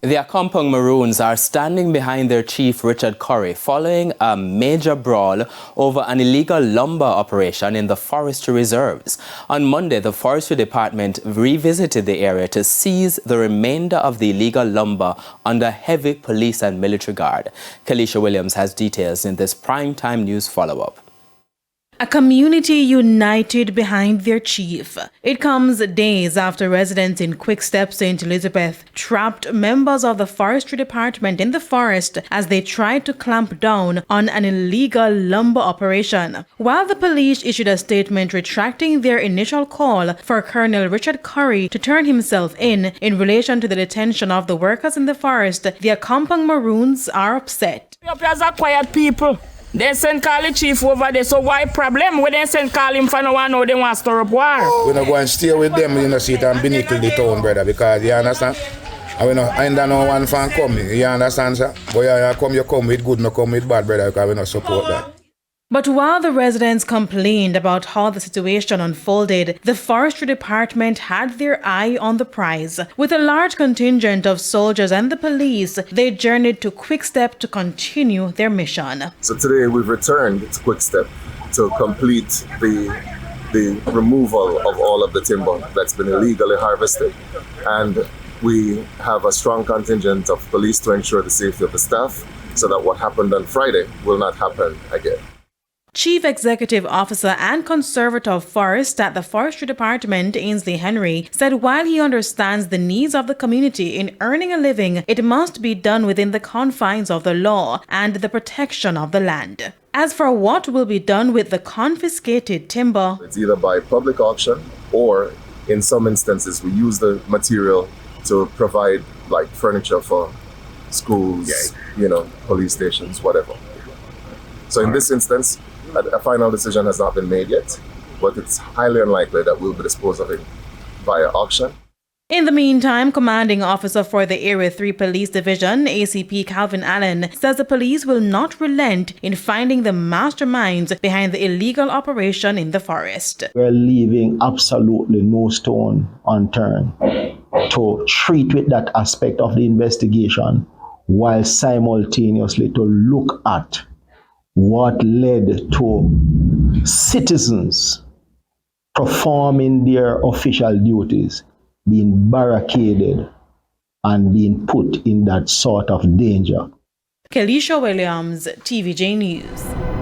The Accompong Maroons are standing behind their chief Richard Currie following a major brawl over an illegal lumber operation in the forestry reserves. On Monday, the Forestry Department revisited the area to seize the remainder of the illegal lumber under heavy police and military guard. Kalisha Williams has details in this primetime news follow-up. A community united behind their chief. It comes days after residents in Quickstep, St. Elizabeth trapped members of the Forestry Department in the forest as they tried to clamp down on an illegal lumber operation. While the police issued a statement retracting their initial call for Colonel Richard Currie to turn himself in relation to the detention of the workers in the forest, the Accompong Maroons are upset. As a quiet people. They send call the chief over there, so why problem? When they send call him for no one know they want to stir up war. We're not going to stay with them, you know, sit and benickle the town, brother, because you understand? And we know, I ain't no one fan come, you understand, sir? But you come with good, no come with bad, brother, because we don't support that. But while the residents complained about how the situation unfolded, the Forestry Department had their eye on the prize. With a large contingent of soldiers and the police, they journeyed to Quickstep to continue their mission. So today we've returned to Quickstep to complete the removal of all of the timber that's been illegally harvested. And we have a strong contingent of police to ensure the safety of the staff so that what happened on Friday will not happen again. Chief Executive Officer and Conservator of Forest at the Forestry Department, Ainsley Henry, said while he understands the needs of the community in earning a living, it must be done within the confines of the law and the protection of the land. As for what will be done with the confiscated timber, it's either by public auction or in some instances we use the material to provide like furniture for schools, you know, police stations, whatever. So in this instance, a final decision has not been made yet, but it's highly unlikely that we'll be disposed of it via auction. In the meantime, Commanding Officer for the Area 3 Police Division, ACP Calvin Allen, says the police will not relent in finding the masterminds behind the illegal operation in the forest. We're leaving absolutely no stone unturned to treat with that aspect of the investigation while simultaneously to look at what led to citizens performing their official duties being barricaded and being put in that sort of danger. Kalisha Williams, TVJ News.